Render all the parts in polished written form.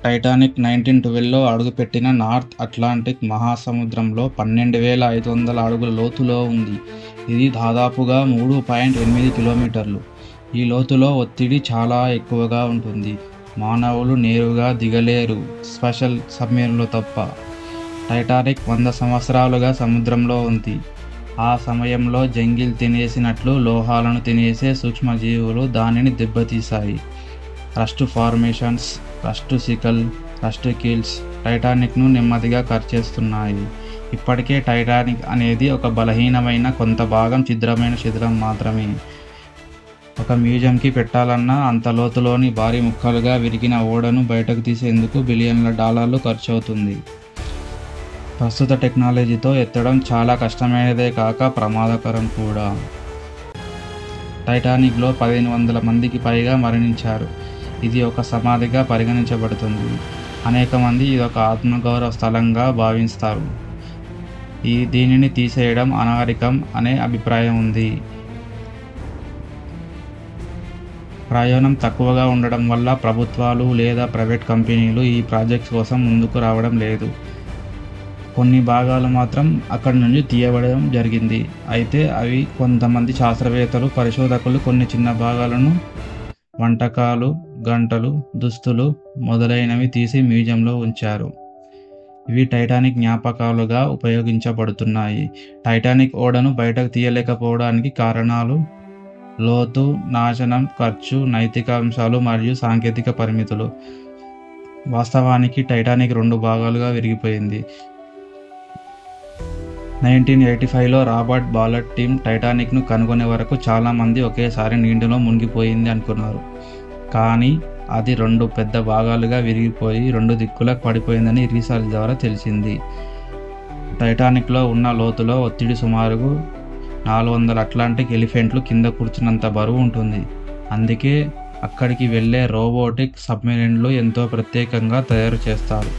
Titanic 1912లో అడుగుపెట్టిన north Atlantic మహాసముద్రంలో 12,500 అడుగుల లోతులో ఉంది. ఇది దాదాపుగా 3.8 కిలోమీటర్లు. ఈ లోతులో ఒత్తిడి చాలా ఎక్కువగా ఉంటుంది. మానవులు నేరుగా దిగలేరు, స్పెషల్ సబ్మెరీన్లు తప్ప. టైటానిక్ 100 సంవత్సరాలుగా సముద్రంలో ఉంది. ఆ సమయంలో జంగిల్ తినేసినట్లు లోహాలను తినేసే సూక్ష్మజీవులు దానిని దెబ్బతీశాయి. Rust formations, rusticles, rust kills టైటానిక్ను నెమ్మదిగా కరిచేస్తున్నాయి. ఇప్పటికే టైటానిక్ అనేది ఒక బలహీనమైన, కొంత భాగం ఛిద్రమైన శిథిలం మాత్రమే. ఒక మ్యూజియంకి పెట్టాలన్నా అంత లోతులోని భారీ ముక్కలుగా విరిగిన ఓడను బయటకు తీసేందుకు బిలియన్ల డాలర్లు ఖర్చవుతుంది. ప్రస్తుత టెక్నాలజీతో ఎత్తడం చాలా కష్టమైనదే కాక ప్రమాదకరం కూడా. టైటానిక్లో 1500 మందికి పైగా మరణించారు. ఇది ఒక సమాధిగా పరిగణించబడుతుంది. అనేక మంది ఇదొక ఆత్మగౌరవ స్థలంగా భావిస్తారు. దీనిని తీసేయడం అనాగరికం అనే అభిప్రాయం ఉంది. ప్రయోజనం తక్కువగా ఉండడం వల్ల ప్రభుత్వాలు లేదా ప్రైవేట్ కంపెనీలు ఈ ప్రాజెక్ట్స్ కోసం ముందుకు రావడం లేదు. కొన్ని భాగాలు మాత్రం అక్కడి నుంచి తీయబడడం జరిగింది. అయితే అవి కొంతమంది శాస్త్రవేత్తలు, పరిశోధకులు కొన్ని చిన్న భాగాలను, వంటకాలు, గంటలు, దుస్తులు మొదలైనవి తీసి మ్యూజియంలో ఉంచారు. ఇవి టైటానిక్ జ్ఞాపకాలుగా ఉపయోగించబడుతున్నాయి. టైటానిక్ ఓడను బయటకు తీయలేకపోవడానికి కారణాలు: లోతు, నాశనం, ఖర్చు, నైతిక అంశాలు మరియు సాంకేతిక పరిమితులు. వాస్తవానికి టైటానిక్ 2 భాగాలుగా విరిగిపోయింది. 1985లో రాబర్ట్ బాలట్ టీం టైటానిక్ను కనుగొనే వరకు చాలామంది ఒకేసారి నీటిలో మునిగిపోయింది అనుకున్నారు. కానీ అది 2 పెద్ద భాగాలుగా విరిగిపోయి 2 దిక్కులకు పడిపోయిందని రీసెర్చ్ ద్వారా తెలిసింది. టైటానిక్లో ఉన్న లోతులో ఒత్తిడి సుమారు 400 అట్లాంటిక్ ఎలిఫెంట్లు కింద కూర్చున్నంత బరువు ఉంటుంది. అందుకే అక్కడికి వెళ్ళే రోబోటిక్ సబ్మెరీన్లు ఎంతో ప్రత్యేకంగా తయారు చేస్తారు.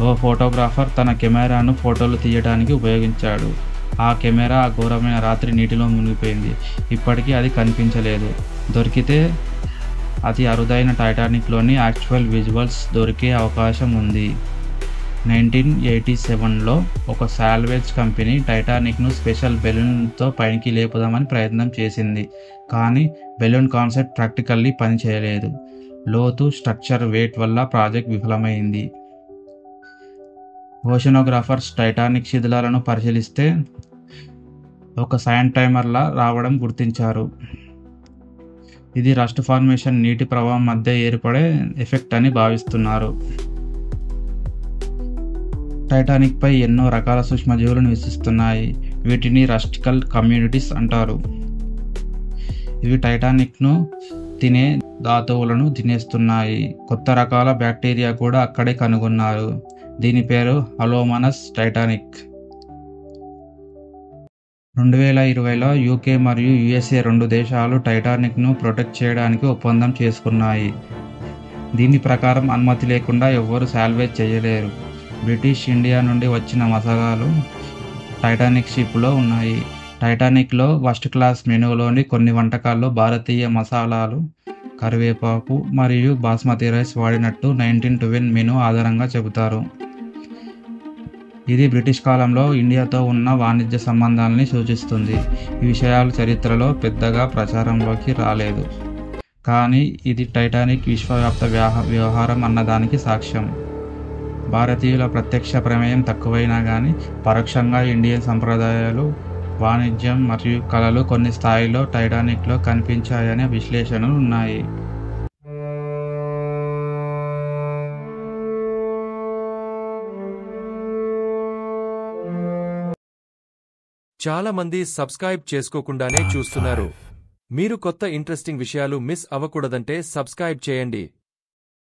ఓ ఫోటోగ్రాఫర్ తన కెమెరాను ఫోటోలు తీయడానికి ఉపయోగించాడు. ఆ కెమెరా ఆ ఘోరమైన రాత్రి నీటిలో మునిగిపోయింది. ఇప్పటికీ అది కనిపించలేదు. దొరికితే అతి అరుదైన టైటానిక్లోని యాక్చువల్ విజువల్స్ దొరికే అవకాశం ఉంది. 1987లో ఒక సాల్వేజ్ కంపెనీ టైటానిక్ను స్పెషల్ బెలూన్తో పైకి లేపుదామని ప్రయత్నం చేసింది. కానీ బెలూన్ కాన్సెప్ట్ ప్రాక్టికల్లీ పనిచేయలేదు. లోతు, స్ట్రక్చర్, వెయిట్ వల్ల ప్రాజెక్ట్ విఫలమైంది. ఓషనోగ్రాఫర్స్ టైటానిక్ శిథిలాలను పరిశీలిస్తే ఒక శాండ్ టైమర్లా రావడం గుర్తించారు. ఇది రస్ట్ ఫార్మేషన్, నీటి ప్రవాహం మధ్య ఏర్పడే ఎఫెక్ట్ అని భావిస్తున్నారు. టైటానిక్పై ఎన్నో రకాల సూక్ష్మజీవులు నివసిస్తున్నాయి. వీటిని రస్టికల్ కమ్యూనిటీస్ అంటారు. ఇవి టైటానిక్ను తినే ధాతువులను తినేస్తున్నాయి. కొత్త రకాల బ్యాక్టీరియా కూడా అక్కడే కనుగొన్నారు. దీని పేరు హలోమనస్ టైటానిక్. 2020లో యూకే మరియు యుఎస్ఏ 2 దేశాలు టైటానిక్ను ప్రొటెక్ట్ చేయడానికి ఒప్పందం చేసుకున్నాయి. దీని ప్రకారం అనుమతి లేకుండా ఎవ్వరూ సాల్వేజ్ చేయలేరు. బ్రిటిష్ ఇండియా నుండి వచ్చిన మసాలాలు టైటానిక్ షిప్లో ఉన్నాయి. టైటానిక్లో ఫస్ట్ క్లాస్ మెనూలోని కొన్ని వంటకాల్లో భారతీయ మసాలాలు, కరివేపాకు మరియు బాస్మతి రైస్ వాడినట్టు 1912 మెనూ ఆధారంగా చెబుతారు. ఇది బ్రిటిష్ కాలంలో ఇండియాతో ఉన్న వాణిజ్య సంబంధాలని సూచిస్తుంది. ఈ విషయాలు చరిత్రలో పెద్దగా ప్రచారంలోకి రాలేదు. కానీ ఇది టైటానిక్ విశ్వవ్యాప్త వ్యవహారం అన్నదానికి సాక్ష్యం. భారతీయుల ప్రత్యక్ష ప్రమేయం తక్కువైనా కానీ పరోక్షంగా ఇండియన్ సంప్రదాయాలు, వాణిజ్యం మరియు కళలు కొన్ని స్థాయిలో టైటానిక్లో కనిపించాయనే విశ్లేషణలు ఉన్నాయి. చాలా మంది సబ్స్క్రైబ్ చేసుకోకుండానే చూస్తున్నారు. మీరు కొత్త ఇంట్రెస్టింగ్ విషయాలు మిస్ అవ్వకూడదంటే సబ్స్క్రైబ్ చేయండి.